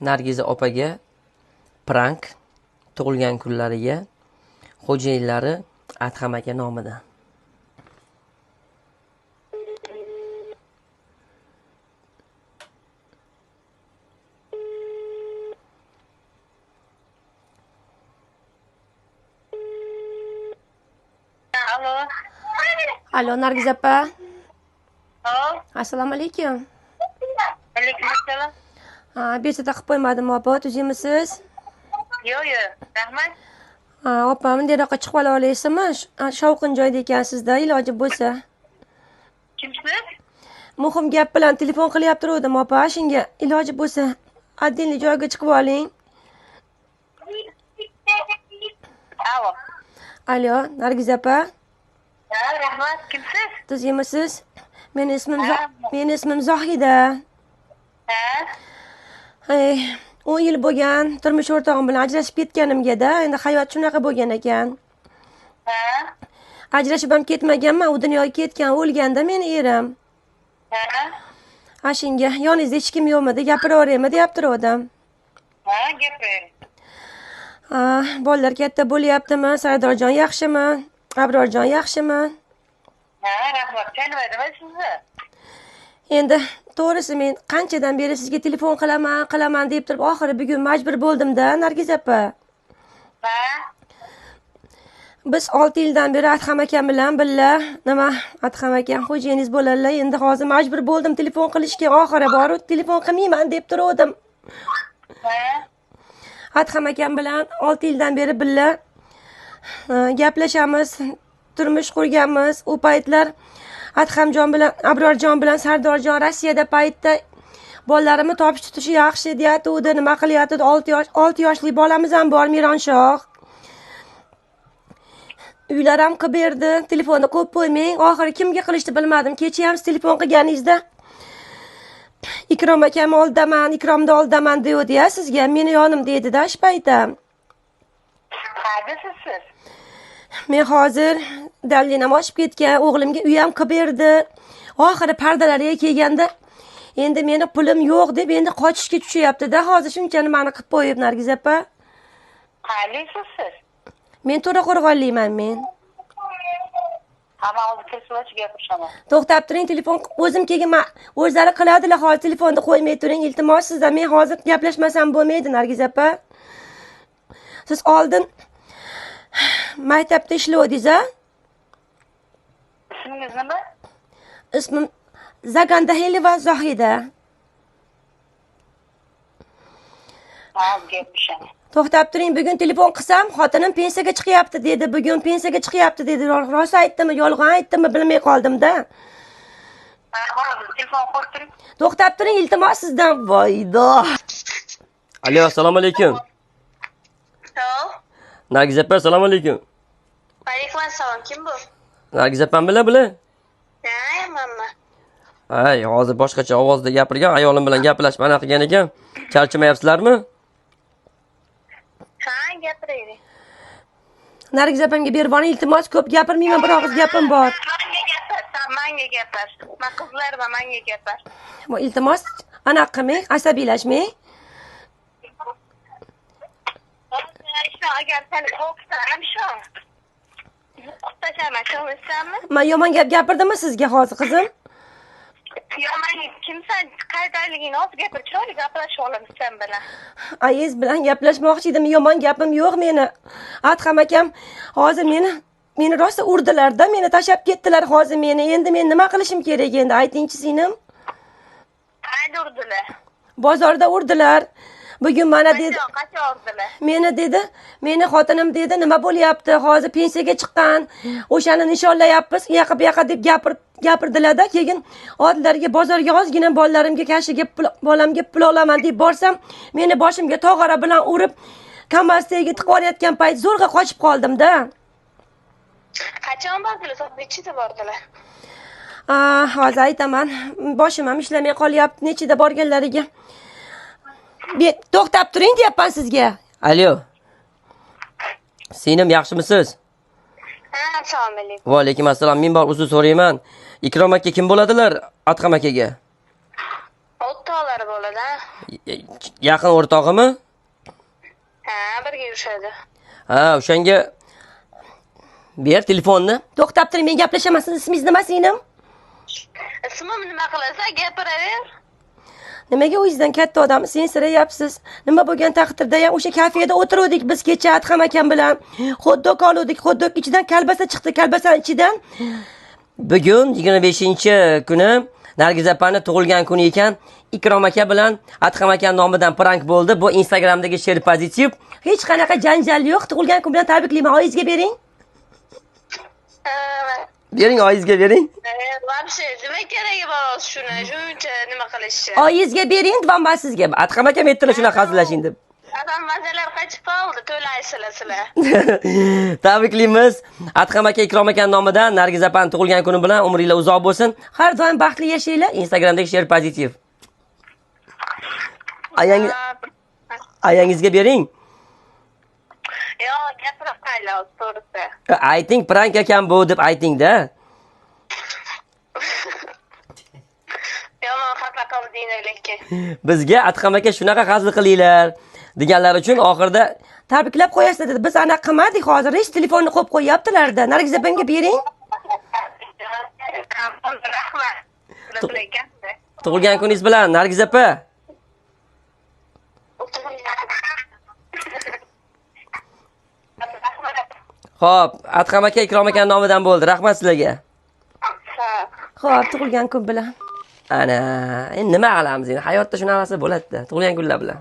Nargiza opaga prank tug'ilgan kunlariga xo'jayinlari Adham aka nomidan. Alo Nargiza opa. Assalomu alaykum. alaykum assalom. Bezovta qilib qo'ymadim opa, tuzimisiz? Yo'q, rahmat. Opa, bundaroqqa chiqib ola olasizmi? Shovqin joyda ekansizda, iloji bo'lsa. Kimsiz? Muhim gap bilan telefon qilyapti turdim opa, shunga iloji bo'lsa отдельный joyga chiqib oling. Alo, Nargiza opa. Rahmat, kimsiz? Tuzimisiz? Meni ismim Zohida. Ha? 10 yil bo'lgan, turmush o'rtog'im bilan ajrashib ketganimga-da, endi hayot shunaqa bo'lgan ekan. Ha? Ajrashib ham ketmaganman, u dunyoga ketgan, o'lganda meni erim. Ha? Shunga yoningizda hech kim yo'qmi, gapiraveraymi deb turdim. Ha, gapiring. Bolalar katta bo'lyaptimi? Sardorjon yaxshimi? Abrorjon yaxshimi? Ha, rahmat. Taniyman sizni. Endi to'g'risi men qanchadan beri sizga telefon qilaman deb turib, oxiri bugun majbur bo'ldim-da, Nargiza opa. Ha? Biz 6 yildan beri Adham akam bilan birga, Adham akam xo'jayiningiz bo'ladilar. Endi hozir majbur bo'ldim telefon qilishga, oxiri borib telefon qilmayman deb turdim. Ha? Adham akam bilan 6 yildan beri birga gaplashamiz, turmush qurganmiz. U paytlar Adhamjon bilan, Abrorjon bilan Sardorjon Rossiyada paytda bolalarimni topish tutishi yaxshi deyatdi, nima qilyapti? 6 yoshli bolamiz ham bor, Mironshoh. Uylar ham qilib berdi, telefonni qo'yib qo'ymang. Oxiri kimga qilishni bilmadim. Kecha ham telefon qilganingizda Ikrom akam oldaman, Ikromni oldaman deydi-ya sizga, meni yonimda edi-da shu paytda. Qaydasiz siz? Men hozir dallinam ochib ketgan, o'g'limga uy ham qilib berdi. Oxiri pardalariga kelganda endi meni pulim yo'q deb endi qochishga tushyapti-da. Hozir shunchani meni qilib qo'yib Nargiza opa. Qaydasiz siz? Men To'raqo'rg'onlikman men. Hamma hozir kelib gapirishaman. To'xtab turing, telefon o'zim kelgan, o'zlari qiladilar, hozir telefonni qo'ymay turing, iltimos sizdan. Men hozir gaplashmasam bo'lmaydi Nargiza opa. Siz oldin maktabda ishlovdingiz-a? Ismingiz nima? Ismim Zagandahelova Zohida. Hozir gapirishaman. To'xtab turing, bugun telefon qilsam, xotinim pensiyaga chiqyapti dedi. Bugun pensiyaga chiqyapti dedi. Rost aytdimi, yolg'on aytdimi bilmay qoldim-da. Hozir telefon qo'yib turing. To'xtab turing, iltimos sizdan. Voydo. Alo, assalomu alaykum. Nargiza opa, assalomu alaykum. Alaykum assalom. Kim bu? Nargiza opam bilan? Ha, mamma. Ay, hozir boshqacha ovozda gapirgan, ayolim bilan gaplashib ana qilgan ekan. Charchamayapsizlarmi? Ha, gapiraylik. Nargiza opamga berib boring, iltimos, ko'p gapirmayman, bir og'iz gapim bor. Manga gapir. Men qizlarga manga gapir. Iltimos, anaqa qilmang, asabiylashmang. Agar seni qo'rqsam shu. Qo'rqtashaman, ko'rsanmi? Men yomon gap gapirdimmi sizga hozir qizim? Yomon kimsan? Qaydaligingni hozir gapir, chiroyli gaplashib olamiz sen bilan. Ayiz bilan gaplashmoqchi edim, yomon gapim yo'q meni. Adham akam hozir meni rosa urdilar-da, meni tashab ketdilar hozir meni. Endi men nima qilishim kerak endi? Aytingchi singlim. Qayda urdilar? Bozorda urdilar. Bugun mana dedi. Qachon urdilar? Meni xotinim dedi, nima bo'lyapti? Hozir pensiyaga chiqqan. O'shani nishonlayapmiz, u yoqqa bu yoqqa deb gapirdilar-da. Keyin oldilariga bozorga ozgina bolalarimga kashiga bolamga pul olaman deb borsam, meni boshimga tog'ora bilan urib, kamaztaga tiqib olayotgan payt zo'rg'a qochib qoldim-da. Qachon bordilar? Soat nechida bordilar? Hozir aytaman. Boshim ham ishlamay qolyapti, nechida borganlariga. To'xtab turing deyapman sizga. Alo. Singlim yaxshimisiz? Ha, assalomu alaykum. Va alaykum assalom. Men bor uzr so'rayman. Ikrom aka kim bo'ladilar Adham akaga? O'rtoqlari bo'ladi, ha? Yaqin o'rtog'imi? Ha, birga yurishadi. Ha, o'shanga ber telefonni. To'xtab turing, men gaplashaman. Ismingiz nima sizning? Ismim nima qilasan? Gapiraver. Nimaga o'zingizdan katta odam sensirayapsiz? Nima bo'lgan taqdirda ham o'sha kafeda o'tirdik biz kecha Adham akam bilan. Xotdok oldik, xotdok ichidan kalbasa chiqdi, kalbasani ichidan. Bugun 25-kuni Nargiz opani tug'ilgan kuni ekan. Ikrom aka bilan Adham aka nomidan prank bo'ldi. Bu Instagramdagi Sher Pozitiv. Hech qanaqa janjal yo'q. Tug'ilgan kun bilan tabriklayman. Oyingizga bering. Bering, oyingizga bering. Вообще, nima keragi bor shuni? Shuncha nima qilishni? Oyingizga bering, va sizga. Adham aka aytdilar shunaqa hazillashing deb. Adam mazalar qochib qoldi, to'laysizlar sizlar. Tabriklaymiz. Adham aka, Ikrom aka nomidan Nargiz opani tug'ilgan kuni bilan umringlar uzoq bo'lsin. Har doim baxtli yashanglar. Instagramdagi Sher Pozitiv. Ayangizga bering. Yo'q, gapirib qaylar to'g'risi. Ayting, prank ekan bu deb ayting-da. Yomon xafa qildinglar lekin. Bizga Adham aka shunaqa hazil qilinglar deganlar uchun oxirida Tabriklab qo'yasiz dedi. Biz anaqa qilmadik hozir. Hech telefonni qo'yib qo'yaptilar-da. Nargiz opamga bering. Rahmat. tug'ilgan kuningiz bilan Nargiz opa. Xo'p, Adham aka, Ikrom aka nomidan bo'ldi. Rahmat sizlarga. Xo'p, tug'ilgan kun bilan. Ana, endi nima qilamiz endi? Hayotda shunaqasi bo'ladi-da, tug'ilgan kunlar bilan.